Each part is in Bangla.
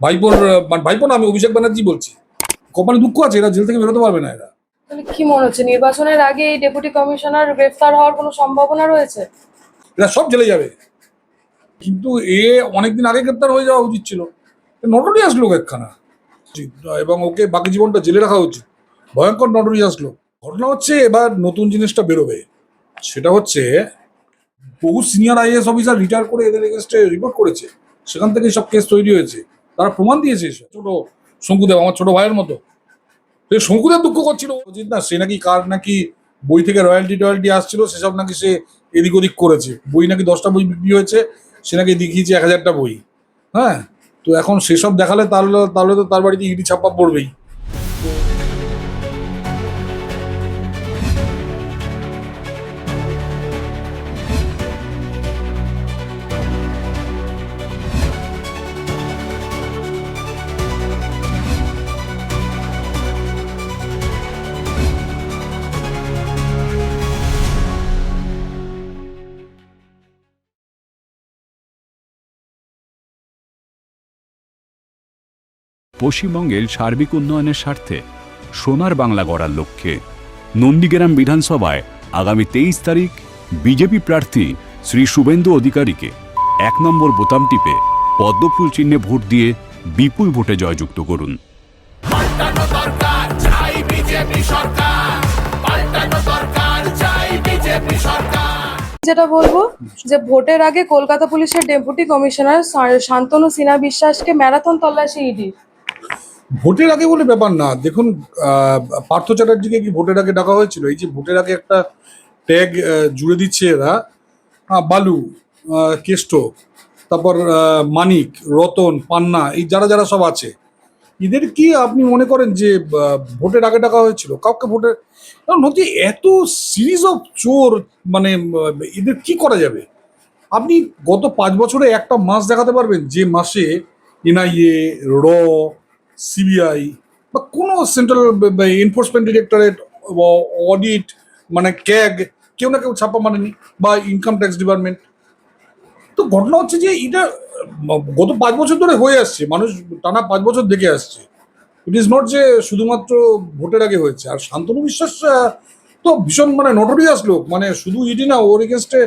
ভাইপোর মানে ভাইপো না, আমি অভিষেক ব্যানার্জি বলছি। কপালে দুঃখ আছে, এরা জেল থেকে বেরোতে পারবে না এরা। তাহলে কি মনে হচ্ছে নির্বাচনের আগে এই ডেপুটি কমিশনার গ্রেফতার হওয়ার কোনো সম্ভাবনা রয়েছে? এরা সব জেলে যাবে। কিন্তু এ অনেকদিন আগে গ্রেপ্তার হয়ে যাওয়া উচিত ছিল। নটোরিয়াস লোক একখানা, এবং ওকে বাকি জীবনটা জেলে রাখা উচিত। ভয়ঙ্কর নটোরিয়াস লোক। ঘটনা হচ্ছে এবার নতুন জিনিসটা বেরোবে, সেটা হচ্ছে বহু সিনিয়র আইএস অফিসার রিটায়ার করে এদের এগেনস্টে রিপোর্ট করেছে, সেখান থেকে সব কেস তৈরি হয়েছে। তারা প্রমাণ দিয়েছে। ছোট শঙ্কুদেব আমার ছোট ভাইয়ের মতো, শঙ্কুদেব দুঃখ করছিল অজিত না, সে নাকি কার নাকি বই থেকে রয়্যালটি টয়্যালটি আসছিল, সেসব নাকি সে এদিক ওদিক করেছে। বই নাকি 10টা বই বিক্রি হয়েছে, সে নাকি দেখিয়েছে 1000টা বই। হ্যাঁ, তো এখন সেসব দেখালে তাহলে তাহলে তো তার বাড়িতে ইডি ছাপ্পা পড়বেই। পশ্চিমবঙ্গের সার্বিক উন্নয়নের স্বার্থে সোনার বাংলা গড়ার লক্ষ্যে নন্দীগ্রাম বিধানসভায় আগামী 23 তারিখ বিজেপি প্রার্থী শ্রী শুভেন্দু অধিকারীকে 1 নম্বর বোতাম টিপে পদ্মফুল চিহ্নে ভোট দিয়ে বিপুল ভোটে জয়যুক্ত করুন। যেটা বলবো যে ভোটের আগে কলকাতা পুলিশের ডেপুটি কমিশনার শান্তনু সিনহা বিশ্বাসকে ম্যারাথন তল্লাশি ইডি। ভোটের আগে বলে ব্যাপার না, দেখুন পার্থ চ্যাটার্জিকে কি ভোটের আগে ডাকা হয়েছিল? এই যে ভোটের আগে একটা ট্যাগ জুড়ে দিচ্ছে এরা, বালু, কেষ্ট, তারপর মানিক, রতন, পান্না, এই যারা যারা সব আছে, এদের কি আপনি মনে করেন যে ভোটের আগে ডাকা হয়েছিল? কাউকে ভোটের নথি এত সিরিজ অফ চোর, মানে এদের কি করা যাবে? আপনি গত 5 বছরে একটা মাস দেখাতে পারবেন যে মাসে এনআইএ, র, সিবিআই বা কোনো সেন্ট্রাল এনফোর্সমেন্ট ডিরেক্টরেট, অডিট, মানে ক্যাগ, কেউ না কেউ ছাপা মানেনি, বা ইনকাম ট্যাক্স ডিপার্টমেন্ট? তো ঘটনা হচ্ছে যে এটা গত 5 বছর ধরে হয়ে আসছে, মানুষ টানা 5 বছর দেখে আসছে। ইট ইজ নট যে শুধুমাত্র ভোটের আগে হয়েছে। আর শান্তনু বিশ্বাস তো ভীষণ মানে নটোরিয়াস লোক, মানে শুধু ইডি না, ওর এগেনস্টে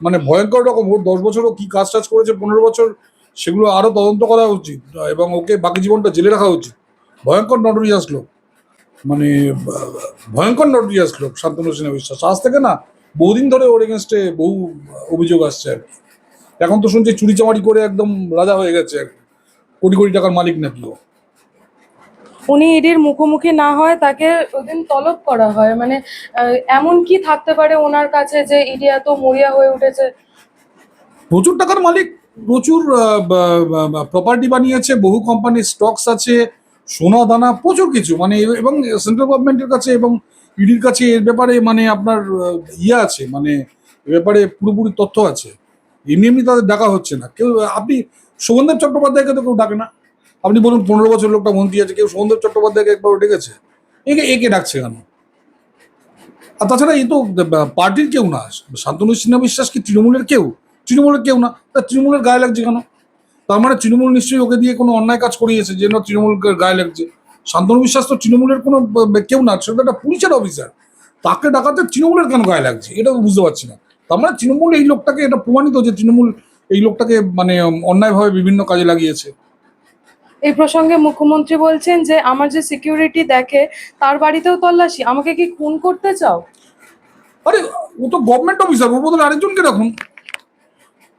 মানে ভয়ঙ্কর রকম, ওর 10 বছরও কি কাজ টাজ করেছে, 15 বছর, সেগুলো আরো তদন্ত করা উচিত, এবং ওকে বাকি জীবনটা জেলে রাখা উচিত। ভয়ঙ্কর নটোরিয়াস লোক, মানে ভয়ঙ্কর নটোরিয়াস লোক শান্তনু সিনহা বিশ্বাস। আজ থেকে না, বহুদিন ধরে ওর এগেনস্টে বহু অভিযোগ আসছে আর কি। এখন তো শুনছি চুরি চামারি করে একদম রাজা হয়ে গেছে, আর কি। কোটি কোটি টাকার মালিক নাকি ও। উনি ইডির মুখোমুখি না হয় তাকে ওদিন তলব করা হয়, মানে এমন কি থাকতে পারে ওনার কাছে যে ইডি এত মরিয়া হয়ে উঠেছে? প্রচুর টাকার মালিক, প্রচুর প্রপার্টি বানিয়েছে, বহু কোম্পানির স্টকস আছে, সোনা দানা, প্রচুর কিছু, মানে এবং সেন্ট্রাল গভর্নমেন্টের কাছে এবং ইডির কাছে এর ব্যাপারে মানে আপনার ইয়ে আছে, মানে এ ব্যাপারে পুরোপুরি তথ্য আছে। এমনি এমনি তাদের ডাকা হচ্ছে না কেউ। আপনি শোভনদেব চট্টোপাধ্যায়কে তো কেউ ডাকে না। আপনি বলুন 15 বছর লোকটা মন্ত্রী আছে, কেউ শোভনদেব চট্টোপাধ্যায়কে একবার ডেকেছে? একে একে ডাকছে কেন? আর তাছাড়া এই তো পার্টির কেউ না। শান্তনু সিনহা বিশ্বাস কি তৃণমূলের কেউ? তৃণমূলের কেউ না, তা তৃণমূলের গায়ে লাগছে কেন? তার মানে তৃণমূল নিশ্চয়ই ওকে দিয়ে কোনো অন্যায় কাজ করিয়েছে, যে না তৃণমূলকে গায়ে লাগছে। শান্তনু বিশ্বাস তো তৃণমূলের কোনো কেউ না, সেটা একটা পুলিশের অফিসার। তাকে ডাকাতে তৃণমূলের কেন গায়ে লাগছে, এটা তো বুঝতে পারছি না। তার মানে তৃণমূল এই লোকটাকে, এটা প্রমাণিত যে তৃণমূল এই লোকটাকে মানে অন্যায়ভাবে বিভিন্ন কাজে লাগিয়েছে। এই প্রসঙ্গে মুখ্যমন্ত্রী বলছেন যে আমার যে সিকিউরিটি দেখে তার বাড়িতেও তল্লাশি, আমাকে কি খুন করতে চাও? আরে ও তো গভর্নমেন্ট অফিসার, ওর বদলে আরেকজনকে রাখুন।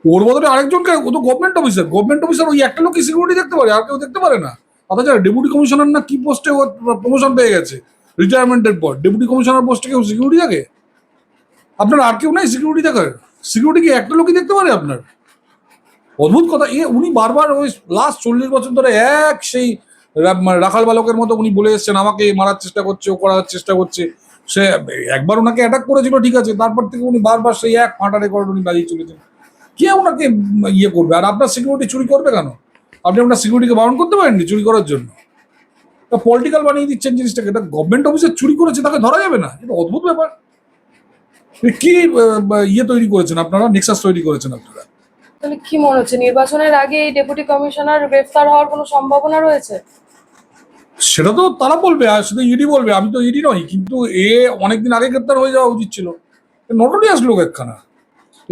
ওর বদলে আরেকজনকে, ও তো গভর্নমেন্ট অফিসার। গভর্নমেন্ট অফিসার ওই একটা লোকই সিকিউরিটি দেখতে পারে, আর কেউ দেখতে পারে না। অথচ ডেপুটি কমিশনার না কি পোস্টে ও প্রমোশন পেয়ে গেছে রিটায়ারমেন্টের পর, ডেপুটি কমিশনার পোস্টে কেউ সিকিউরিটি থাকে? আপনার আর কেউ নাই সিকিউরিটি দেখার? সিকিউরিটি কি একটা লোকই দেখতে পারে আপনার? অদ্ভুত কথা। উনি বারবার ওই লাস্ট 40 বছর ধরে এক সেই রাখাল বালকের মতো উনি বলে এসছেন, আমাকে মারার চেষ্টা করছে, ও করার চেষ্টা করছে। সে একবার ওনাকে অ্যাটাক করেছিল, ঠিক আছে, তারপর থেকে উনি বারবার সেই এক ফাঁটা রেকর্ড উনি বাজিয়ে চলেছেন। কে ওনাকে ইয়ে করবে? আর আপনার সিকিউরিটি চুরি করবে কেন? আপনি আপনার সিকিউরিটিকে বারণ করতে পারেননি চুরি করার জন্য? পলিটিক্যাল বানিয়ে দিচ্ছেন জিনিসটাকে। এটা গভর্নমেন্ট অফিসে চুরি করেছে, তাকে ধরা যাবে না? এটা অদ্ভুত ব্যাপার। কি ইয়ে তৈরি করেছেন আপনারা, নেক্সাস তৈরি করেছেন আপনারা। তাহলে কি মনে হচ্ছে নির্বাচনের আগে এই ডেপুটি কমিশনার গ্রেফতার হওয়ার কোনো সম্ভাবনা রয়েছে? সেটা তো তারা বলবে, আর সেটা ইডি বলবে, আমি তো ইডি নই, কিন্তু অনেকদিন আগে গ্রেপ্তার হয়ে যাওয়া উচিত ছিল। নটোরিয়াস লোক একখানা।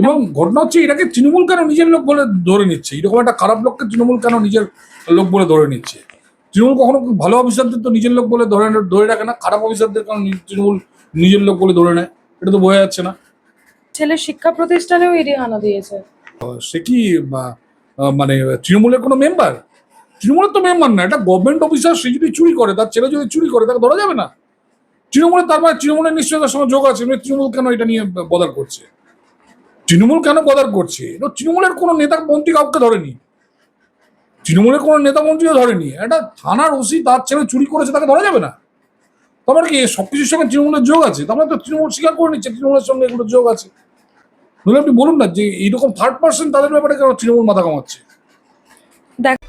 এবং ঘটনা হচ্ছে এটাকে তৃণমূল কেন নিজের লোক বলে ধরে নিচ্ছে, এরকম একটা খারাপ লোককে তৃণমূল কেন নিজের লোক বলে ধরে নিচ্ছে? তৃণমূল কখনো ভালো অফিসারদের তো নিজের লোক বলে ধরে রাখে না, খারাপ অফিসারদের কারণ তৃণমূল নিজের লোক বলে ধরে নেয়, এটা তো বোঝা যাচ্ছে না। ছেলের শিক্ষা প্রতিষ্ঠানেও ইডি হানা দিয়েছে। সে কি মানে তৃণমূলের কোনো মেম্বার? তৃণমূলের তো মেম্বার না, এটা গভর্নমেন্ট অফিসার। সে যদি চুরি করে, তার ছেলে যদি চুরি করে, তাকে ধরা যাবে না? তৃণমূলের, তার মানে তৃণমূলের নিশ্চয়ই তার সঙ্গে যোগ আছে। তৃণমূল কেন এটা নিয়ে বদার করছে? তৃণমূল কেন বদার করছে? এটা তৃণমূলের কোনো নেতা মন্ত্রী কাউকে ধরেনি, তৃণমূলের কোনো নেতা মন্ত্রীও ধরেনি। একটা থানার ওসি তার ছেলে চুরি করেছে, তাকে ধরা যাবে না? তারপর কি সবকিছুর সঙ্গে তৃণমূলের যোগ আছে? তারপরে তো তৃণমূল স্বীকার করে নিচ্ছে তৃণমূলের সঙ্গে এগুলো যোগ আছে। নইলে আপনি বলুন না যে এইরকম থার্ড পার্সন তাদের ব্যাপারে কেন তৃণমূল মাথা কামাচ্ছে?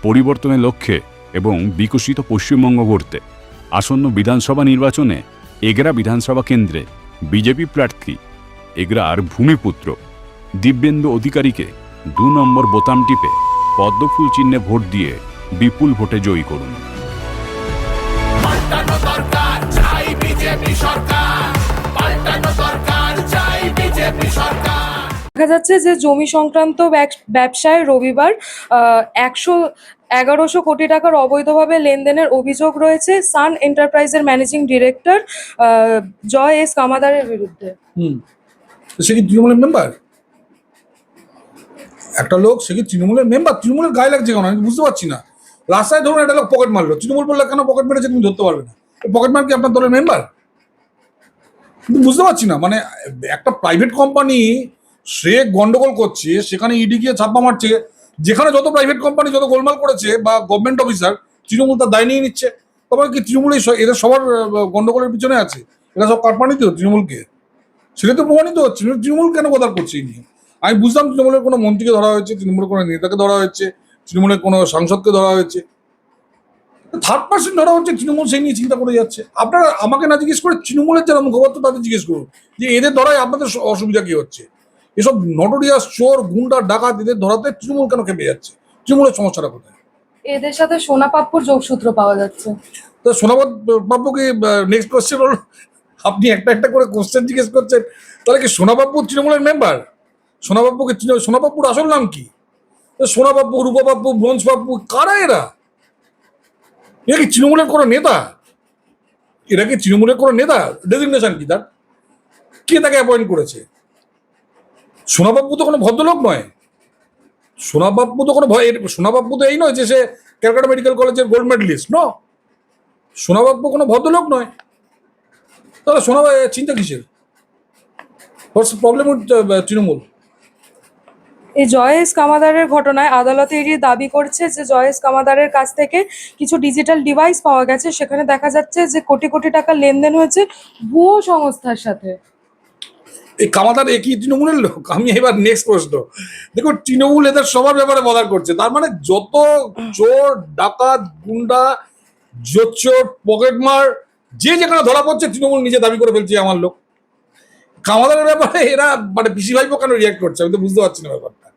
পরিবর্তনের লক্ষ্যে এবং বিকশিত পশ্চিমবঙ্গ গড়তে আসন্ন বিধানসভা নির্বাচনে এগরা বিধানসভা কেন্দ্রে বিজেপি প্রার্থী এগরার ভূমিপুত্র দিব্যেন্দু অধিকারীকে 2 নম্বর বোতাম টিপে পদ্মফুল চিহ্নে ভোট দিয়ে বিপুল ভোটে জয়ী করুন। পাল্টানো দরকার, চাই বিজেপি সরকার। পাল্টানো দরকার, চাই বিজেপি সরকার। দেখা যাচ্ছে যে জমি সংক্রান্ত ব্যবসায় রবিবার 111 কোটি টাকার অবৈধভাবে লেনদেনের অভিযোগ রয়েছে সান এন্টারপ্রাইজের ম্যানেজিং ডিরেক্টর জয় এস কামাদারের বিরুদ্ধে। সে কি তৃণমূলের মেম্বার? একটা লোক, সে কি তৃণমূলের মেম্বার? তৃণমূলের গায়ে লাগছে কেন আমি বুঝতে পারছি না। রাস্তায় ধরুন একটা লোক পকেট মারলো, তৃণমূল বললে কেন পকেট মেরেছে তুমি ধরতে পারবে না? পকেট মার কি আপনার দলের মেম্বার? কিন্তু বুঝতে পারছি না, মানে একটা প্রাইভেট কোম্পানি সে গন্ডগোল করছে, সেখানে ইডি গিয়ে ছাপ্পা মারছে। যেখানে যত প্রাইভেট কোম্পানি যত গোলমাল করেছে বা গভর্নমেন্ট অফিসার, তৃণমূল তার দায় নিয়ে নিচ্ছে। তারপরে কি তৃণমূল এদের সবার গন্ডগোলের পিছনে আছে? এরা সব কাটমানি তো তৃণমূলকে, সেটা তো প্রমাণিত হচ্ছে। তৃণমূল কেন কথা করছে এই নিয়ে? আমি বুঝলাম তৃণমূলের কোনো মন্ত্রীকে ধরা হয়েছে, তৃণমূলের কোনো নেতাকে ধরা হয়েছে, তৃণমূলের কোনো সাংসদকে ধরা হয়েছে, থার্ড পার্সন ধরা হচ্ছে, তৃণমূল সেই নিয়ে চিন্তা করে যাচ্ছে। আপনারা আমাকে না জিজ্ঞেস করে তৃণমূলের যারা মুখপাত্র তাদের জিজ্ঞেস করুন যে এদের ধরায় আপনাদের অসুবিধা কি হচ্ছে। এসব নটোরিয়াস চোর, গুন্ডা, ডাকাত, এদের ধরাতে তৃণমূল কেন খেপে যাচ্ছে? তৃণমূলের সমস্যাটা কোথায়? এদের সাথে সোনা পাপ্পুর যোগসূত্র পাওয়া যাচ্ছে। তো সোনাবাদ বাবুকে নেক্সট কোশ্চেন হল, আপনি একটা একটা করে কোশ্চেন জিজ্ঞেস করছেন, তাহলে কি সোনাবাবু তৃণমূলের মেম্বার? সোনাবাবুকে সোনাবাবুর আসল নাম কি? সোনাবাবু, রূপাবাবু, ব্রোঞ্জবাবু, কারা এরা? এরা কি তৃণমূলের কোনো নেতা? এরা কি তৃণমূলের কোনো নেতা? ডেজিগনেশন কি তার? কে তাকে অ্যাপয়েন্ট করেছে? সোনাবাবু তো কোনো ভদ্রলোক নয়। সোনাবাবু তো কোনো সোনাবাবু তো এই নয় যে সে ক্যালকাটা মেডিকেল কলেজের গোল্ড মেডেলিস্ট। ন, সোনাবাবু কোনো ভদ্রলোক নয়। তাহলে চিন্তা কিসের? হোয়াটস প্রবলেম উইথ তৃণমূল? এই জয়েশ কামাদারের ঘটনায় আদালতে ইডি দাবি করছে যে জয়েশ কামাদারের কাছ থেকে কিছু ডিজিটাল ডিভাইস পাওয়া গেছে, সেখানে দেখা যাচ্ছে যে কোটি কোটি টাকা লেনদেন হয়েছে ভুয়ো সংস্থার সাথে। এই কামাদার একই তৃণমূলের লোক? আমি এবার নেক্সট প্রশ্ন, দেখো তৃণমূল এদের সবার ব্যাপারে বদার করছে, তার মানে যত চোর, ডাকাত, গুন্ডা, জোচ্চোর, পকেটমার যে যেখানে ধরা পড়ছে তৃণমূল নিজে দাবি করে ফেলছে আমার লোক। কামাদারের ব্যাপারে এরা মানে পিসি ভাইপো কেন রিয়াক্ট করছে আমি তো বুঝতে পারছি না ব্যাপারটা।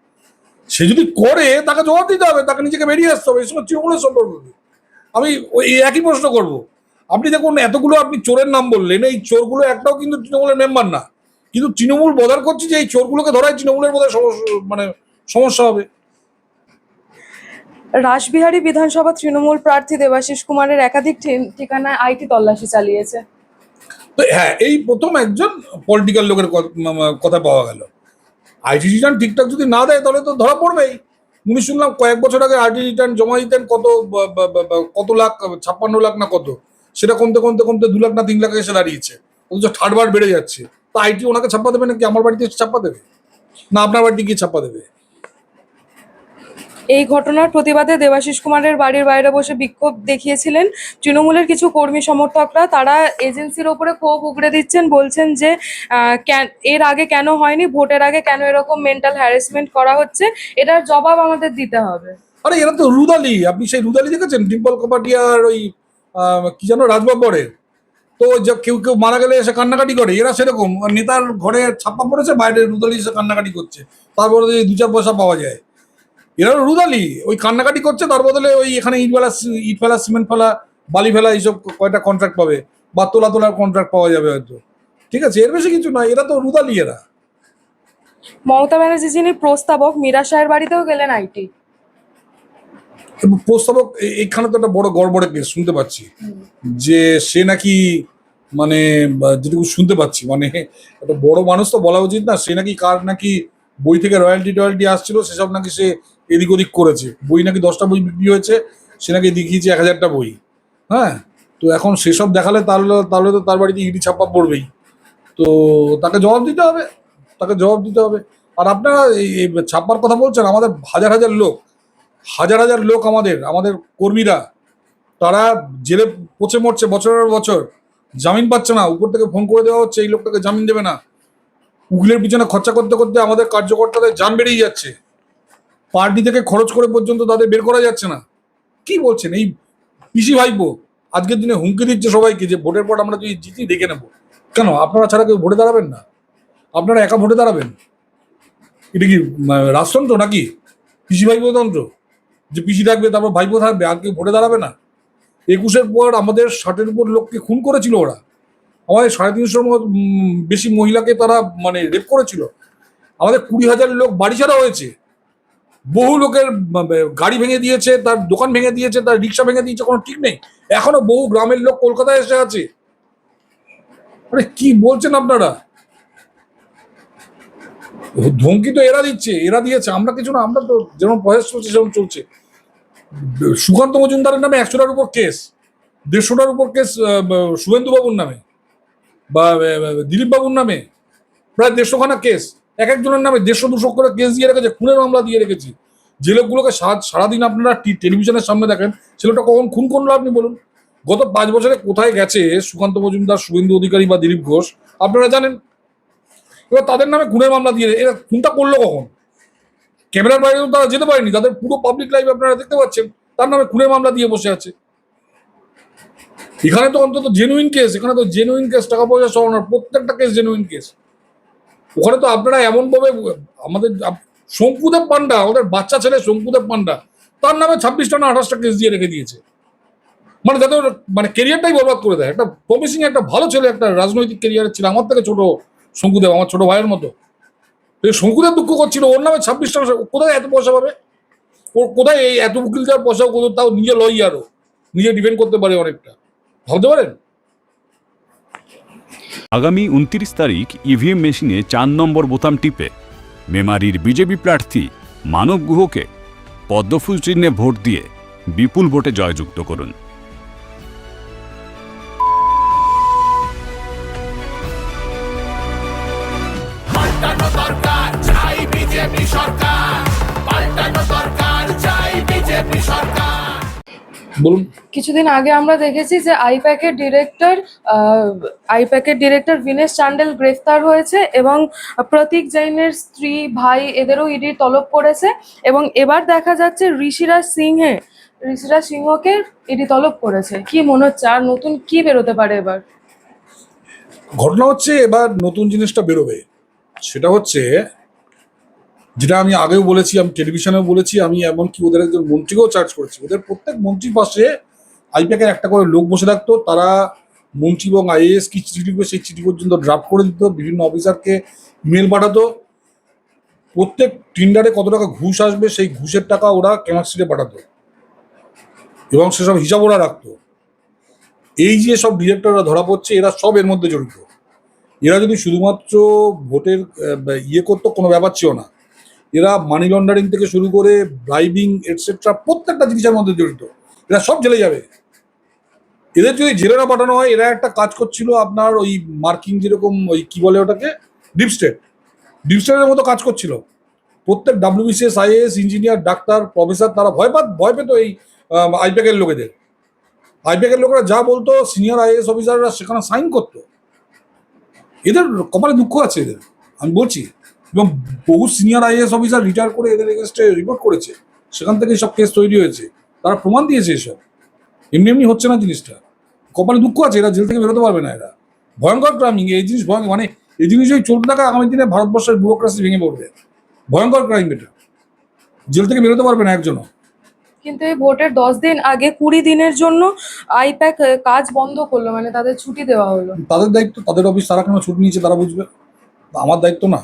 সে যদি করে তাকে জবাব দিতে হবে, তাকে নিজেকে বেরিয়ে আসতে হবে। এই সময় তৃণমূলের সম্পর্ক কি? আমি ওই একই প্রশ্ন করব। আপনি দেখুন এতগুলো আপনি চোরের নাম বললেন, এই চোরগুলো একটাও কিন্তু তৃণমূলের মেম্বার না, কিন্তু তৃণমূল বদার করছে যে এই চোরগুলোকে ধরায় তৃণমূলের বোধহয় মানে সমস্যা হবে। রাসবিহারী বিধানসভা তৃণমূল প্রার্থী দেবাশিস কুমারের একাধিক ঠিকানায় আইটি তল্লাশি চালিয়েছে। তো হ্যাঁ, এই প্রথম একজন পলিটিক্যাল লোকের কথা পাওয়া গেল। আইটি রিটার্ন ঠিকঠাক যদি না দেয় তাহলে তো ধরা পড়বেই। উনি শুনলাম কয়েক বছর আগে আইটি রিটার্ন জমা দিতেন কত লাখ, 56 লাখ না কত, সেটা কমতে কমতে কমতে 2 লাখ না 3 লাখ এসে দাঁড়িয়েছে। অথচ থার্ড বার বেড়ে যাচ্ছে। তো আইটি ওনাকে ছাপ্পা দেবে নাকি আমার বাড়িতে ছাপ্পা দেবে, না আপনার বাড়িতে গিয়ে ছাপ্পা দেবে? এই ঘটনার প্রতিবাদে দেবাশিস কুমারের বাড়ির বাইরে বসে বিক্ষোভ দেখিয়েছিলেন তৃণমূলের কিছু কর্মী সমর্থকরা। তারা এজেন্সির ওপরে ক্ষোভ উগড়ে দিচ্ছেন, বলছেন যে এর আগে কেন হয়নি, ভোটের আগে কেন এরকম মেন্টাল হ্যারাসমেন্ট করা হচ্ছে, এটার জবাব আমাদের দিতে হবে। আরে এরা তো রুদালি, আপনি সেই রুদালি দেখেছেন ডিম্পল কপাটিয়ার ওই কি জানো রাজবাবরের? তো কেউ কেউ মারা গেলে এসে কান্নাকাটি করে, এরা সেরকম নেতার ঘরে ছাপ্পা পড়েছে, বাইরে রুদালি এসে কান্নাকাটি করছে, তারপরে 2-4 পয়সা পাওয়া যায়। এরা রুদালি ওই কান্নাকাটি করছে, তার বদলে ওই এখানে ইট ফেলা, সিমেন্ট ফেলা, বালি ফেলা, এইসব কয়টা কন্ট্রাক্ট পাবে, বা তোলার কন্ট্রাক্ট পাওয়া যাবে হয়তো। ঠিক আছে, এর বেশি কিছু নয়, এরা তো রুদালি এরা। মমতা ব্যানার্জি যিনি প্রস্তাবক, মীরা শাহের বাড়িতেও গেলেন আইটি। এবং প্রস্তাবক এখানে তো একটা বড় গড়বড়ের কেস শুনতে পাচ্ছি, যে সে নাকি মানে যেটুকু শুনতে পাচ্ছি, মানে একটা বড় মানুষ তো বলা উচিত না, সে নাকি কার নাকি বই থেকে রয়্যালটি আসছিল, সেসব নাকি সে এদিক ওদিক করেছে। বই নাকি 10টা বই বিক্রি হয়েছে, সে নাকি দেখিয়েছে 1000টা বই। হ্যাঁ, তো এখন সেসব দেখালে তাহলে তো তার বাড়িতে ইডি ছাপ্পা পড়বেই। তো তাকে জবাব দিতে হবে, তাকে জবাব দিতে হবে। আর আপনারা এই ছাপ্পার কথা বলছেন, আমাদের হাজার হাজার লোক, আমাদের কর্মীরা, তারা জেলে পচে মরছে বছরের বছর, জামিন পাচ্ছে না, উপর থেকে ফোন করে দেওয়া হচ্ছে এই লোকটাকে জামিন দেবে না। উকিলের পিছনে খরচা করতে করতে আমাদের কার্যকর্তাদের জান বেরিয়ে যাচ্ছে, পার্টি থেকে খরচ করে পর্যন্ত তাদের বের করা যাচ্ছে না। কি বলছেন? এই পিসি ভাইপো আজকের দিনে হুমকি দিচ্ছে সবাইকে যে ভোটের পর আমরা যদি জিতি দেখে নেবো। কেন আপনারা ছাড়া কেউ ভোটে দাঁড়াবেন না? আপনারা একা ভোটে দাঁড়াবেন? এটা কি রাজতন্ত্র নাকি? পিসি ভাইপো তন্ত্র, যে পিসি থাকবে তারপর ভাইপো থাকবে, আর কেউ ভোটে দাঁড়াবে না? 21-এর পর আমাদের 60-এর উপর লোককে খুন করেছিল ওরা, আমাদের 350-র বেশি মহিলাকে তারা মানে রেপ করেছিল, আমাদের 20,000 লোক বাড়ি ছাড়া হয়েছে, বহু লোকের গাড়ি ভেঙে দিয়েছে, তার দোকান ভেঙে দিয়েছে, তার রিক্সা ভেঙে দিয়েছে, কোনো ঠিক নেই। এখনো বহু গ্রামের লোক কলকাতায় এসে আছে। আরে কি বলছেন আপনারা? ধমকি তো এরা দিয়েছে, আমরা কিছু না, আমরা তো যেমন প্রয়াস চলছে সেরকম চলছে। সুকান্ত মজুমদারের নামে 100টার উপর কেস, 150টার উপর কেস শুভেন্দু বাবুর নামে বা দিলীপ বাবুর নামে, প্রায় 150খানা কেস, একজনের নামে 150-200 করে কেস দিয়ে রেখেছে, খুনের মামলা দিয়ে রেখেছি। যে লোকগুলোকে সারাদিন আপনারা টেলিভিশনের সামনে দেখেন, সে লোকটা কখন খুন করলো আপনি বলুন? গত 5 বছরে কোথায় গেছে সুকান্ত মজুমদার, শুভেন্দু অধিকারী বা দিলীপ ঘোষ আপনারা জানেন। এবার তাদের নামে খুনের মামলা দিয়ে, এরা খুনটা করলো কখন? ক্যামেরার বাইরে তো তারা যেতে পারেনি, তাদের পুরো পাবলিক লাইফ আপনারা দেখতে পাচ্ছেন, তার নামে খুনের মামলা দিয়ে বসে আছে। এখানে তো অন্তত জেনুইন কেস, এখানে তো জেনুইন কেস, টাকা পয়সা সরানোর প্রত্যেকটা কেস জেনুইন কেস। ওখানে তো আপনারা এমন ভাবে, আমাদের শঙ্কুদেব পান্ডা, আমাদের বাচ্চা ছেলে শঙ্কুদেব পান্ডা, তার নামে 26টা না 28টা কেস দিয়ে রেখে দিয়েছে, মানে যাতে মানে কেরিয়ারটাই বরবাদ করে দেয়। একটা প্রমিসিং, একটা ভালো ছেলে, একটা রাজনৈতিক কেরিয়ারের ছিল, আমার থেকে ছোট শঙ্কুদেব, আমার ছোট ভাইয়ের মতো। শঙ্কুদেব দুঃখ করছিল, ওর নামে 26টা, কোথায় এত পয়সা পাবে? ওর কোথায় এই এত উকিল দেওয়ার পয়সা, কোথাও তাও নিজে লয়ারও, নিজে ডিফেন্ড করতে পারে অনেকটা, ভাবতে পারেন? আগামী 29 তারিখ ইভিএম মেশিনে 4 নম্বর বোতাম টিপে মেমারির বিজেপি প্রার্থী মানব গুহকে পদ্মফুল চিহ্নে ভোট দিয়ে বিপুল ভোটে জয়যুক্ত করুন। পাল্টানো দরকার, চাই বিজেপি সরকার। পাল্টানো দরকার, চাই বিজেপি সরকার। বলুন। কিছুদিন আগে আমরা দেখেছি যে আইপ্যাকের ডিরেক্টর বিনেশ চান্ডেল গ্রেফতার হয়েছে, এবং প্রতীক জৈনের স্ত্রী, ভাই, এদেরও ইডি তলব করেছে। এবং এবার দেখা যাচ্ছে ঋষিরাজ সিংহকে ইডি তলব করেছে। কি মনে হচ্ছে, আর নতুন কি বেরোতে পারে এবার? ঘটনা হচ্ছে এবার নতুন জিনিসটা বেরোবে, সেটা হচ্ছে যেটা আমি আগেও বলেছি, আমি টেলিভিশনেও বলেছি, আমি এমনকি ওদের একজন মন্ত্রীকেও চার্জ করেছি, ওদের প্রত্যেক মন্ত্রীর পাশে আইপ্যাকের একটা করে লোক বসে থাকতো, তারা মন্ত্রী এবং আইএএস কি চিঠি লিখবে সেই চিঠি পর্যন্ত ড্রাফট করে দিত, বিভিন্ন অফিসারকে ইমেল পাঠাতো, প্রত্যেক টেন্ডারে কত টাকা ঘুষ আসবে সেই ঘুষের টাকা ওরা কেমাক্সিটে পাঠাতো, এবং সেসব হিসাব ওরা রাখতো। এই যে সব ডিরেক্টররা ধরা পড়ছে, এরা সব এর মধ্যে জড়িত। এরা যদি শুধুমাত্র ভোটের ইয়ে করতো, কোনো ব্যাপার ছিল না, এরা মানি লন্ডারিং থেকে শুরু করে ব্রাইবিং এটসেট্রা প্রত্যেকটা জিনিসের মধ্যে জড়িত। এরা সব জেলে যাবে। এদের যদি জেলে না পাঠানো হয়, এরা একটা কাজ করছিল আপনার ওই মার্কিং, যেরকম ওই কি বলে ওটাকে, ডিপ স্টেটের মতো কাজ করছিল। প্রত্যেক WBCS, IAS, engineer, doctor, professor, তারা ভয় পেত এই আইপ্যাকের লোকেদের। আইপ্যাকের লোকেরা যা বলতো, সিনিয়র IAS অফিসাররা সেখানে সাইন করতো। এদের কপালে দুঃখ আছে এদের, আমি বলছি। এবং বহু সিনিয়র IAS অফিসার রিটায়ার করে এদের এগেনস্টে রিপোর্ট করেছে, সেখান থেকে সব কেস তৈরি হয়েছে, তারা প্রমাণ দিয়েছে এসব। এমনি এমনি হচ্ছে না জিনিসটা, কপালে দুঃখ আছে, এরা জেল থেকে বেরোতে পারবে না। এরা ভয়ঙ্কর ক্রাইমিং, এই জিনিস মানে এই জিনিস যদি চলতে থাকে, আগামী দিনে ভারতবর্ষের ব্যুরোক্রেসি ভেঙে পড়বে। ভয়ঙ্কর ক্রাইম এটা, জেল থেকে বেরোতে পারবে না একজনও। কিন্তু এই ভোটের 10 দিন আগে 20 দিনের জন্য আইপ্যাক কাজ বন্ধ করলো, মানে তাদের ছুটি দেওয়া হলো। তাদের দায়িত্ব, তাদের অফিস, তারা কেন ছুটি নিয়েছে তারা বুঝবে, আমার দায়িত্ব না।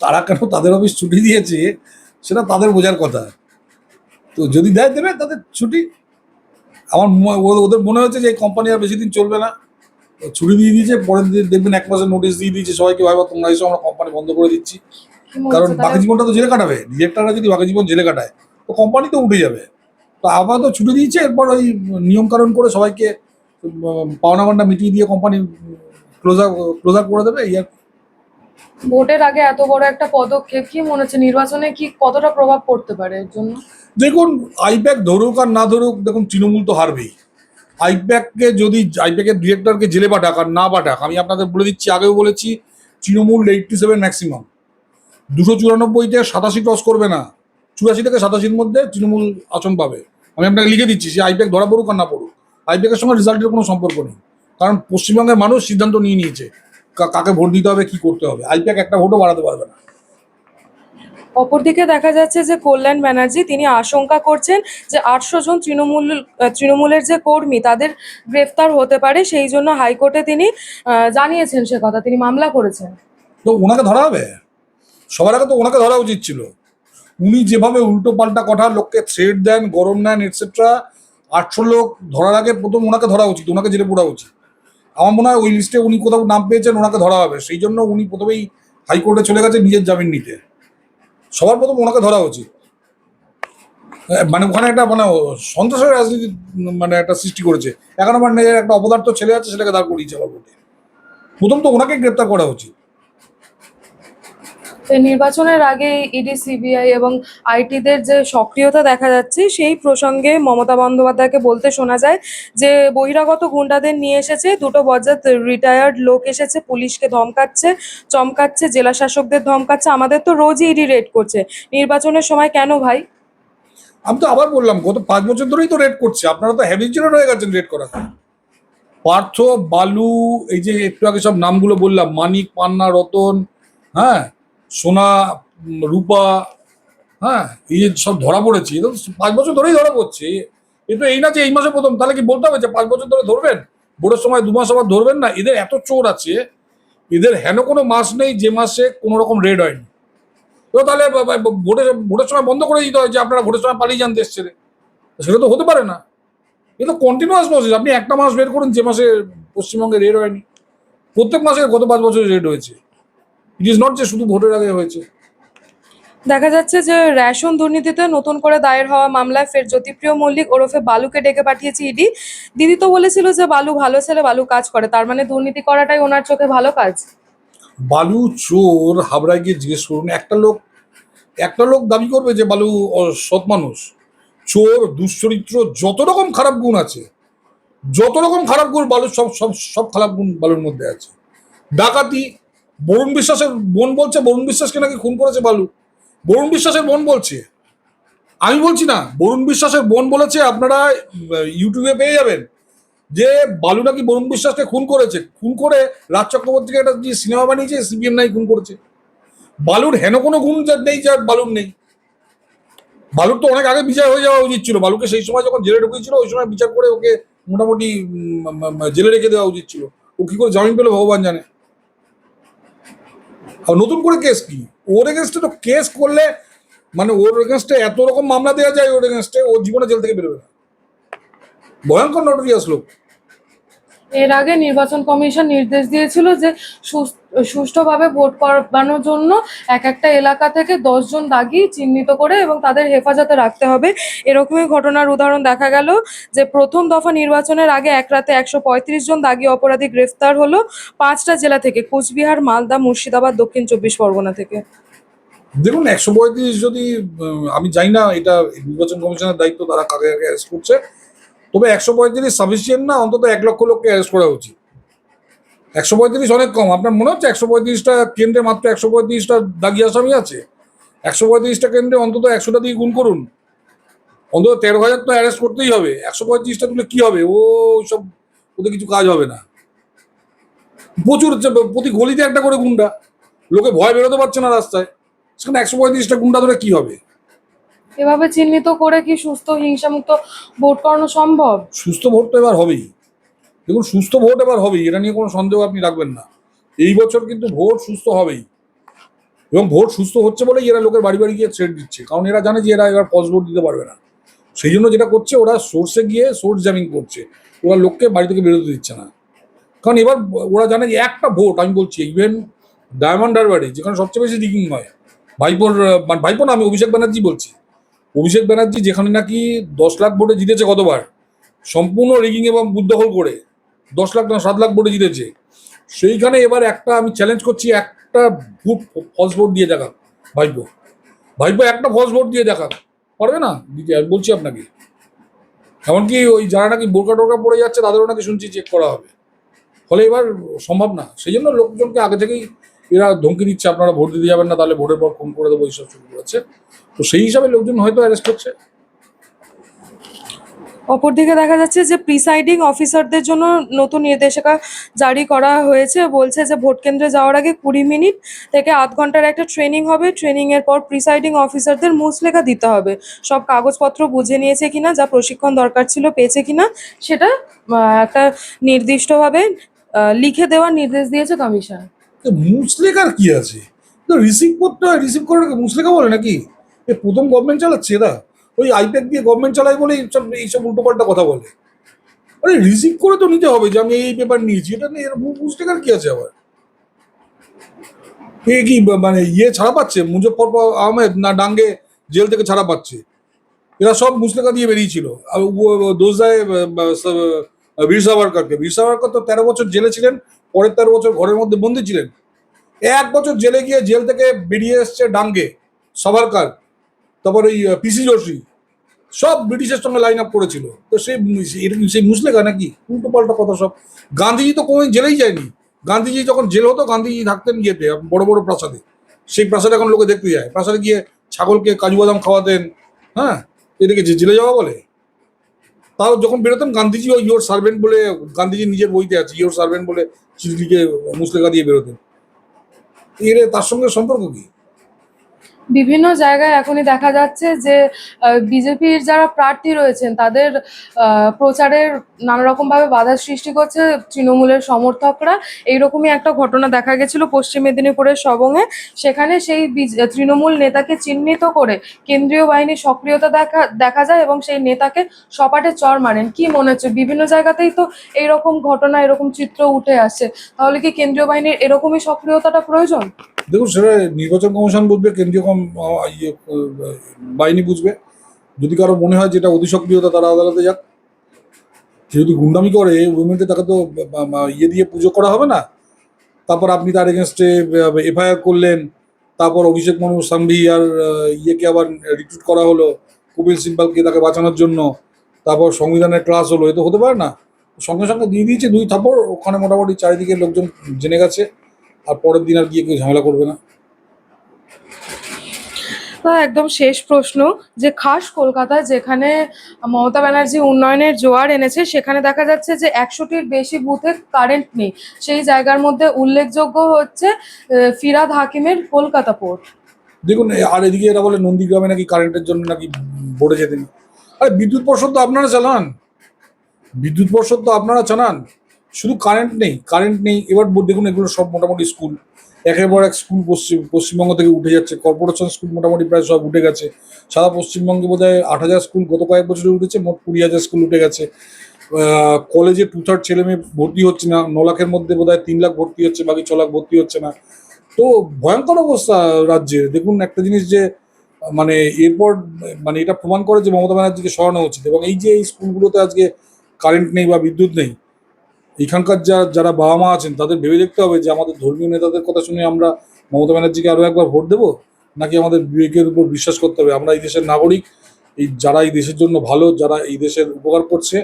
তারা কেন তাদের অফিস ছুটি দিয়েছে সেটা তাদের বোঝার কথা। তো যদি দেয় দেবে তাদের ছুটি। আমার ওদের মনে হচ্ছে যে এই কোম্পানি আর বেশি দিন চলবে না, ছুটি দিয়ে দিয়েছে। পরের দিন দেখবেন 1 মাসের নোটিশ দিয়ে দিয়েছে সবাইকে, ভাইবা তোমরা এসো আমরা কোম্পানি বন্ধ করে দিচ্ছি। কি মনে কারণ হচ্ছে বাকি তাহলে? জীবনটা তো জেলে কাটাবে, ডিরেক্টররা যদি বাকি জীবন জেলে কাটায় তো কোম্পানি তো উঠে যাবে। তো আপাতত ছুটি দিয়েছে, এরপর ওই নিয়মকানুন করে সবাইকে পাওনা মান্না মিটিয়ে দিয়ে কোম্পানি ক্লোজার করে দেবে। এই আর কি। ভোটের আগে এত বড় একটা পদক্ষেপ, কি মনে হচ্ছে নির্বাচনে কি কতটা প্রভাব পড়তে পারে এর জন্য? দেখুন, আইপ্যাক ধরুক আর না ধরুক, দেখুন তৃণমূল তো হারবেই। আইপ্যাককে যদি আইপ্যাকের ডিরেক্টরকে জেলে পাঠাক আর না পাঠাক, আমি আপনাদের বলে দিচ্ছি, আগেও বলেছি, তৃণমূল 87 ম্যাক্সিমাম, 294 থেকে 87 ক্রস করবে না। 84 থেকে 87-র মধ্যে তৃণমূল আসন পাবে। আমি আপনাকে লিখে দিচ্ছি, সে আইপ্যাক ধরা পড়ুক আর না পড়ুক, আইপ্যাকের সঙ্গে রেজাল্টের কোনো সম্পর্ক নেই। কারণ পশ্চিমবঙ্গের মানুষ সিদ্ধান্ত নিয়ে নিয়েছে কাকে ভোট দিতে হবে, কি করতে হবে। আইপ্যাক একটা ভোটও বাড়াতে পারবে না। অপরদিকে দেখা যাচ্ছে যে কল্যাণ ব্যানার্জি তিনি আশঙ্কা করছেন যে 800 জন তৃণমূলের যে কর্মী তাদের গ্রেফতার হতে পারে, সেই জন্য হাইকোর্টে তিনি জানিয়েছেন সে কথা, তিনি মামলা করেছেন। তো ওনাকে ধরা হবে, সবার আগে তো ওনাকে ধরা উচিত ছিল। উনি যেভাবে উল্টো পাল্টা কথা, লোককে থ্রেট দেন, গরম নেন, এটসেট্রা, 800 লোক ধরার আগে প্রথম ওনাকে ধরা উচিত, ওনাকে জেলে পোড়া উচিত। আমার মনে হয় ওই লিস্টে উনি কোথাও নাম পেয়েছেন, ওনাকে ধরা হবে। সেই জন্য উনি প্রথমেই হাইকোর্টে চলে গেছে নিজের জামিন নিতে। সবার প্রথম ওনাকে ধরা উচিত। মানে ওখানে একটা মানে সন্ত্রাসের রাজনীতি মানে একটা সৃষ্টি করেছে। 11 একটা অপদার্থ ছেলে আছে, সেটাকে দাঁড় করিয়েছে আবার ভোটে। প্রথম তো ওনাকে গ্রেপ্তার করা উচিত। তো এই নির্বাচনের আগে ইডি, সিবিআই এবং আইটিদের যে সক্রিয়তা দেখা যাচ্ছে, সেই প্রসঙ্গে মমতা বন্দ্যোপাধ্যায়কে বলতে শোনা যায় যে বহিরাগত গুন্ডাদের নিয়ে এসেছে, 2টো বজ্জাত রিটায়ার্ড লোক এসেছে, পুলিশকে ধমকাচ্ছে, চমকাচ্ছে, জেলা শাসকদের ধমকাচ্ছে, আমাদের তো রোজই ইডি রেড করছে, নির্বাচনের সময় কেন ভাই? আমি তো আবার বললাম, গত 5 বছর ধরেই তো রেড করছে। আপনারা তো হ্যাবিচুয়াল হয়ে গেছেন রেড করা। পার্থ, বালু, এই যে একটু আগে সব নামগুলো বললাম, মানিক, পান্না, রতন, হ্যাঁ, সোনা, রূপা, হ্যাঁ, এই যে সব ধরা পড়েছে, এ তো 5 বছর ধরেই ধরা পড়ছে। এ তো এই না যে এই মাসে প্রথম। তাহলে কি বলতে হবে যে 5 বছর ধরে ধরবেন? ভোটের সময় 2 মাস আবার ধরবেন না? এদের এত চোর আছে, এদের হেন কোনো মাস নেই যে মাসে কোনো রকম রেড হয়নি। তো তাহলে ভোটের সময় বন্ধ করে দিতে হয় যে আপনারা ভোটের সময় পালিয়ে যান দেশ ছেড়ে। সেটা তো হতে পারে না। এ তো কন্টিনিউয়াস প্রসেস। আপনি একটা মাস বের করুন যে মাসে পশ্চিমবঙ্গে রেড হয়নি। প্রত্যেক মাসে গত 5 বছরে রেড হয়েছে। ইট ইজ নট যে শুধু ভোটের আগে হয়েছে। দেখা যাচ্ছে যে রেশন দুর্নীতিতে নতুন করে দায়ের হওয়া মামলায় ফের জ্যোতিপ্রিয় মল্লিক ওরফে বালুকে ডেকে পাঠিয়েছে ইডি। দিদি তো বলেছিল যে বালু ভালো ছেলে, বালু কাজ করে, তার মানে দুর্নীতি করাটাই ওনার চোখে ভালো কাজ। বালু চোর, হাবড়ায় গিয়ে জিজ্ঞেস করুন। একটা লোক দাবি করবে যে বালু সৎ মানুষ? চোর, দুশ্চরিত্র, যত রকম খারাপ গুণ আছে, যত রকম খারাপ গুণ বালুর, সব সব সব খারাপ গুণ বালুর মধ্যে আছে। ডাকাতি, বরুণ বিশ্বাসের বোন বলছে বরুণ বিশ্বাসকে নাকি খুন করেছে বালু। বরুণ বিশ্বাসের বোন বলছে, আমি বলছি না। বরুণ বিশ্বাসের বোন বলেছে, আপনারা ইউটিউবে পেয়ে যাবেন, যে বালু নাকি বরুণ বিশ্বাসকে খুন করেছে। খুন করে রাজ চক্রবর্তীকে একটা যে সিনেমা বানিয়েছে, সিপিএম নাই খুন করেছে। বালুর হেন কোনো গুণ নেই যার বালুর নেই। বালুর তো অনেক আগে বিচার হয়ে যাওয়া উচিত ছিল। বালুকে সেই সময় যখন জেলে ঢুকিয়েছিল, ওই সময় বিচার করে ওকে মোটামুটি জেলে রেখে দেওয়া উচিত ছিল। ও কি করে জামিন পেলো ভগবান জানে। আর নতুন করে কেস কি? ওর এগেনস্টে তো কেস করলে, মানে ওর এগেনস্টে এত রকম মামলা দেওয়া যায়, ওর এগেনস্টে ও জীবনে জেল থেকে বেরোবে না। ভয়ঙ্কর নটোরিয়াস লোক। এর আগে নির্বাচন কমিশন নির্দেশ দিয়েছিল যে সুষ্ঠুভাবে ভোট করানোর জন্য একটা এলাকা থেকে 10 জন দাগি চিহ্নিত করে এবং তাদের হেফাজতে রাখতে হবে। এরকমই ঘটনার উদাহরণ দেখা গেল যে প্রথম দফা নির্বাচনের আগে এক রাতে 135 জন দাগি অপরাধী গ্রেফতার হলো 5টা জেলা থেকে, কোচবিহার, মালদা, মুর্শিদাবাদ, দক্ষিণ 24 পরগনা থেকে। দেখুন, 135 যদি আমি জানি না, এটা নির্বাচন কমিশনের দায়িত্ব, তারা কাকে কাকে অ্যারেস্ট করছে। তবে 135 সাফিসিয়েন্ট না, অন্তত 1 লক্ষ লোককে অ্যারেস্ট করা উচিত। 135 অনেক কম। আপনার মনে হচ্ছে 135টা কেন্দ্রে মাত্র 135টা দাগি আসামি আছে? 135টা কেন্দ্রে অন্তত 100টা দিয়ে গুণ করুন, অন্তত 13,000 তো অ্যারেস্ট করতেই হবে। 135টা তুলে কি হবে? ও সব, ওদের কিছু কাজ হবে না। প্রচুর, প্রতি গলিতে একটা করে গুন্ডা, লোকে ভয় বেরোতে পারছে না রাস্তায়। সেখানে 135টা গুন্ডা ধরে কি হবে? এভাবে চিহ্নিত করে কি সুস্থ হিংসামুক্ত ভোট করানো সম্ভব? সুস্থ ভোট তো এবার হবেই। দেখুন, সুস্থ ভোট এবার হবেই, এটা নিয়ে কোনো সন্দেহ আপনি রাখবেন না। এই বছর কিন্তু ভোট সুস্থ হবেই, এবং ভোট সুস্থ হচ্ছে বলেই এরা লোকের বাড়ি বাড়ি গিয়ে থ্রেট দিচ্ছে, কারণ এরা জানে যে এরা এবার পজ ভোট দিতে পারবে না। সেই জন্য যেটা করছে, ওরা সোর্সে গিয়ে সোর্স জ্যামিং করছে, ওরা লোককে বাড়ি থেকে বেরোতে দিচ্ছে না। কারণ এবার ওরা জানে যে একটা ভোট, আমি বলছি ইভেন ডায়মন্ড হারবারে যেখানে সবচেয়ে বেশি রিগিং হয়, ভাইপোর ভাইপো না, আমি অভিষেক ব্যানার্জি বলছি, অভিষেক ব্যানার্জি যেখানে নাকি 10 লাখ ভোটে জিতেছে গতবার, সম্পূর্ণ রিগিং এবং বুথদখল করে 10 লাখ না 7 লাখ ভোটে জিতেছে, সেইখানে এবার একটা আমি চ্যালেঞ্জ করছি, একটা ভোট ফলস ভোট দিয়ে দেখাক ভাইপো। ভাইপো একটা ফলস ভোট দিয়ে দেখাক, পারবে না দিতে, আমি বলছি আপনাকে। এমনকি ওই যারা নাকি বোরকা টোরকা পড়ে যাচ্ছে তাদেরও নাকি শুনছি চেক করা হবে। ফলে এবার সম্ভব না, সেই জন্য লোকজনকে আগে থেকেই এরা ধমকি দিচ্ছে, আপনারা ভোট দিতে যাবেন না, তাহলে ভোটের পর ফোন করে দেবো, এইসব শুরু করেছে। তো সেই হিসাবে লোকজন হয়তো অ্যারেস্ট হচ্ছে। অপরদিকে দেখা যাচ্ছে যে প্রিসাইডিং অফিসারদের জন্য নতুন নির্দেশিকা জারি করা হয়েছে। বলছে যে ভোট কেন্দ্রে যাওয়ার আগে 20 মিনিট থেকে আধ ঘন্টার একটা ট্রেনিং হবে। ট্রেনিং এর পর প্রিসাইডিং অফিসারদের মুচলেখা দিতে হবে। সব কাগজপত্র বুঝে নিয়েছে কিনা, যা প্রশিক্ষণ দরকার ছিল পেয়েছে কিনা, সেটা একটা নির্দিষ্টভাবে লিখে দেওয়ার নির্দেশ দিয়েছে কমিশন। তো মুচলেখার কি আছে? তো রিসিভ করতে হয়, রিসিভ করার মুচলেখা বলে নাকি? এ প্রথম গভর্নমেন্ট চালাচ্ছে এরা, ওই আইপ্যাক দিয়ে গভর্নমেন্ট চালায় বলে এইসব উল্টোপাল্টা কথা বলে। আরে রিসিভ করে তো নিতে হবে যে আমি এই পেপার নিয়েছি, এটা নিয়ে এর মুচলেখার কি আছে আবার? এ কি মানে ছাড়া পাচ্ছে মুজফ্ফর আহমেদ, না ডাঙ্গে জেল থেকে ছাড়া পাচ্ছে? এরা সব মুচলেখা দিয়ে বেরিয়েছিল, আর দোষ দেয় বীর সাভারকরকে। বীর সাভারকর তো 13 বছর জেলে ছিলেন, পরের 13 বছর ঘরের মধ্যে বন্দি ছিলেন। 1 বছর জেলে গিয়ে জেল থেকে বেরিয়ে এসছে ডাঙ্গে, সাভারকর, তারপর ওই পিসি যোশী, সব ব্রিটিশের সঙ্গে লাইন আপ করেছিল। তো সেই মুচলেখা নাকি? উল্টো পাল্টা কথা সব। গান্ধীজি তো কোনোদিন জেলেই যায়নি। গান্ধীজি যখন জেল হতো, গান্ধীজি থাকতেন ইয়েতে বড় বড় প্রাসাদে। সেই প্রাসাদে এখন লোকে দেখতে যায়, প্রাসাদে গিয়ে ছাগলকে কাজু বাদাম খাওয়াতেন। হ্যাঁ, এদিকে জেলে যাওয়া বলে? তাও যখন বেরোতেন গান্ধীজি ওই ইয়োর সার্ভেন্ট বলে, গান্ধীজি নিজের বইতে আছে ইয়োর সার্ভেন্ট বলে চিঠি লিখে মুচলেখা দিয়ে বেরোতেন। এর তার সঙ্গে সম্পর্ক কি? বিভিন্ন জায়গায় এখনই দেখা যাচ্ছে যে বিজেপির যারা প্রার্থী রয়েছেন তাদের প্রচারের নানা রকম ভাবে বাধা সৃষ্টি করছে তৃণমূলের সমর্থকরা। এইরকমই একটা ঘটনা দেখা গেছিল পশ্চিম মেদিনীপুরের সবংয়ে। সেখানে সেই তৃণমূল নেতাকে চিহ্নিত করে কেন্দ্রীয় বাহিনীর সক্রিয়তা দেখা যায় এবং সেই নেতাকে সপাটে চড় মারেন। কি মনে হচ্ছে, বিভিন্ন জায়গাতেই তো এইরকম ঘটনা, এরকম চিত্র উঠে আসছে, তাহলে কি কেন্দ্রীয় বাহিনীর এরকমই সক্রিয়তাটা প্রয়োজন? দেখুন, সেটা নির্বাচন কমিশন বুঝবে, কেন্দ্রীয় বাহিনী বুঝবে। যদি কারো মনে হয় যেটা অতিসক্রিয়তা, তারা আদালতে যাক। সে যদি গুন্ডামি করে উইমেনকে, তাকে তো দিয়ে পুজো করা হবে না। তারপর আপনি তার এগেনস্টে এফআইআর করলেন, তারপর অভিষেক মনু সাংভি আর ইয়েকে আবার রিক্রুট করা হলো, কপিল সিব্বালকে, তাকে বাঁচানোর জন্য। তারপর সংবিধানের ক্লাস হলো, এ তো হতে পারে না। সঙ্গে সঙ্গে দিয়ে দিয়েছে 2 থাপ্পড়, ওখানে মোটামুটি চারিদিকে লোকজন জেনে গেছে, আর পরের দিন আর গিয়ে কেউ ঝামেলা করবে না। একদম শেষ প্রশ্ন, যে খাস কলকাতায় যেখানে মমতা ব্যানার্জি উন্নয়নের জোয়ার এনেছে, সেখানে দেখা যাচ্ছে যে 100টির বেশি বুথে কারেন্ট নেই। সেই জায়গার মধ্যে উল্লেখযোগ্য হচ্ছে ফিরহাদ হাকিমের কলকাতা পোর্ট। দেখুন, আর এদিকে এরা বলে নন্দীগ্রামে নাকি কারেন্টের জন্য নাকি ভোটে যেতেনি। আরে বিদ্যুৎ পর্ষদ তো আপনারা চালান, বিদ্যুৎ পর্ষদ তো আপনারা চালান, শুধু কারেন্ট নেই, কারেন্ট নেই। এবার দেখুন, এগুলো সব মোটামুটি স্কুল, একের পর এক স্কুল পশ্চিমবঙ্গ থেকে উঠে যাচ্ছে। কর্পোরেশন স্কুল মোটামুটি প্রায় সব উঠে গেছে। সারা পশ্চিমবঙ্গে বোধহয় 8,000 স্কুল গত কয়েক বছরে উঠেছে, মোট 20,000 স্কুল উঠে গেছে। কলেজে 2/3 ছেলে মেয়ে ভর্তি হচ্ছে না। 9 লাখের মধ্যে বোধহয় 3 লাখ ভর্তি হচ্ছে, বাকি 6 লাখ ভর্তি হচ্ছে না। তো ভয়ঙ্কর অবস্থা রাজ্যে। দেখুন একটা জিনিস যে মানে এরপর মানে এটা প্রমাণ করে যে মমতা ব্যানার্জিকে সরানো উচিত। এবং এই যে এই স্কুলগুলোতে আজকে কারেন্ট নেই বা বিদ্যুৎ নেই, এখানকার যারা বাবা মা আছেন তাদের ভেবে দেখতে হবে যে আমাদের ধর্মীয় নেতাদের কথা শুনে আমরা মমতা ব্যানার্জিকে আরও একবার ভোট দেবো, নাকি আমাদের বিবেকের উপর বিশ্বাস করতে হবে। আমরা এই দেশের নাগরিক, যারা এই দেশের জন্য ভালো, যারা এই দেশের উপকার করছে,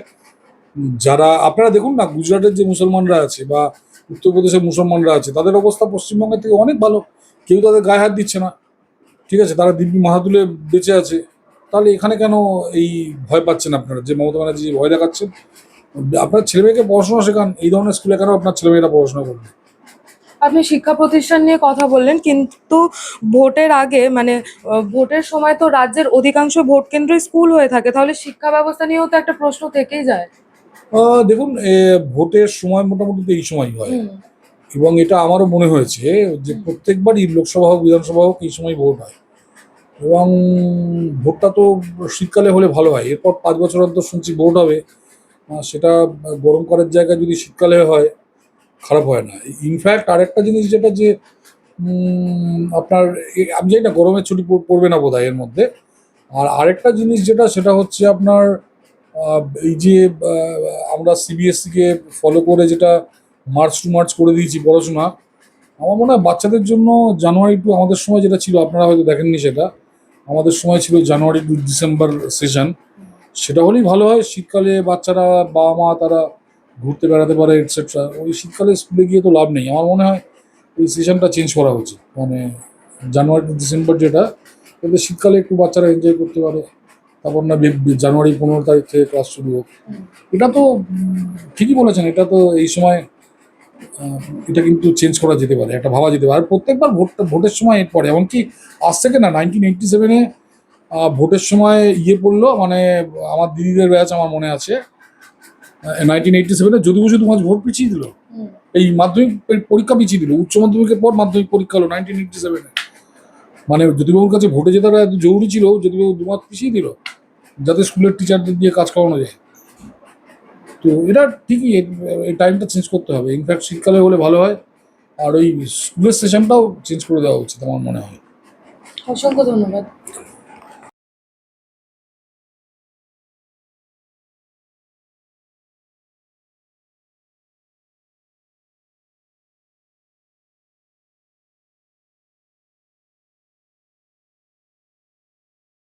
যারা আপনারা দেখুন না, গুজরাটের যে মুসলমানরা আছে বা উত্তরপ্রদেশের মুসলমানরা আছে, তাদের অবস্থা পশ্চিমবঙ্গের থেকে অনেক ভালো। কেউ তাদের গায়ে হাত দিচ্ছে না, ঠিক আছে, তারা দিব্যি মাথা তুলে বেঁচে আছে। তাহলে এখানে কেন এই ভয় পাচ্ছেন আপনারা যে মমতা ব্যানার্জি ভয় দেখাচ্ছেন? আপনার ছেলেমেয়েকে পড়াশোনা শেখান, এই ধরনের স্কুলে কেন আপনার ছেলেমেয়েরা পড়াশোনা করবে? আপনি শিক্ষা প্রতিষ্ঠান নিয়ে কথা বললেন, কিন্তু ভোটের আগে মানে ভোটের সময় তো রাজ্যের অধিকাংশ ভোট কেন্দ্রই স্কুল হয়ে থাকে, তাহলে শিক্ষা ব্যবস্থা নিয়েও তো একটা প্রশ্ন থেকেই যায়। দেখুন ভোটের সময় মোটামুটি তো এই সময় হয়, এবং এটা আমারও মনে হয়েছে যে প্রত্যেকবারই লোকসভা হোক বিধানসভা হোক এই সময় ভোট হয়, এবং ভোটটা তো শীতকালে হলে ভালো হয়। এরপর 5 বছর অন্তর শুনছি ভোট হবে, সেটা গরম করার জায়গায় যদি শীতকালে হয় খারাপ হয় না। ইনফ্যাক্ট আরেকটা জিনিস যেটা যে আপনার আমি জানি না গরমের ছুটি পড়বে না বোধহয় এর মধ্যে। আর আরেকটা জিনিস যেটা সেটা হচ্ছে আপনার এই যে আমরা সিবিএসসিকে ফলো করে যেটা মার্চ টু মার্চ করে দিয়েছি পড়াশোনা, আমার মনে হয় বাচ্চাদের জন্য জানুয়ারি টু, আমাদের সময় যেটা ছিল আপনারা হয়তো দেখেননি সেটা, আমাদের সময় ছিল জানুয়ারি টু ডিসেম্বর সেশন, সেটা হলেই ভালো হয়। শীতকালে বাচ্চারা বাবা মা তারা ঘুরতে বেড়াতে পারে এটসেট্রা। ওই শীতকালে স্কুলে গিয়ে তো লাভ নেই, আমার মনে হয় এই সেশনটা চেঞ্জ করা উচিত, মানে জানুয়ারি টু ডিসেম্বর যেটা, এতে শীতকালে একটু বাচ্চারা এনজয় করতে পারে। তারপর না জানুয়ারি 15 তারিখ থেকে ক্লাস শুরু হোক। এটা তো ঠিকই বলেছেন, এটা তো এই সময় এটা কিন্তু চেঞ্জ করা যেতে পারে, একটা ভাবা যেতে পারে। আর প্রত্যেকবার ভোটের সময় এর পরে, এমনকি আজ থেকে না 1987-এ ভোটের সময় পড়লো, মানে আমার দিদিদের ব্যাচ আমার মনে আছে, 1987-এ যদু বসু 2 মাস ভোট পিছিয়ে দিল, এই মাধ্যমিক পরীক্ষা পিছিয়ে দিল, উচ্চ মাধ্যমিকের পর মাধ্যমিক পরীক্ষা হলো 1987-এ। মানে জ্যোতিবাবুর কাছে ভোটে জেতাটা এত জরুরি ছিল, জ্যোতিবাবু 2 মাস পিছিয়ে দিল যাতে স্কুলের টিচারদের দিয়ে কাজ করানো যায়। তো এটা ঠিকই, এই টাইমটা চেঞ্জ করতে হবে। ইনফ্যাক্ট শীতকালে হলে ভালো হয়, আর ওই স্কুলের সেশনটাও চেঞ্জ করে দেওয়া উচিত আমার মনে হয়। অসংখ্য ধন্যবাদ।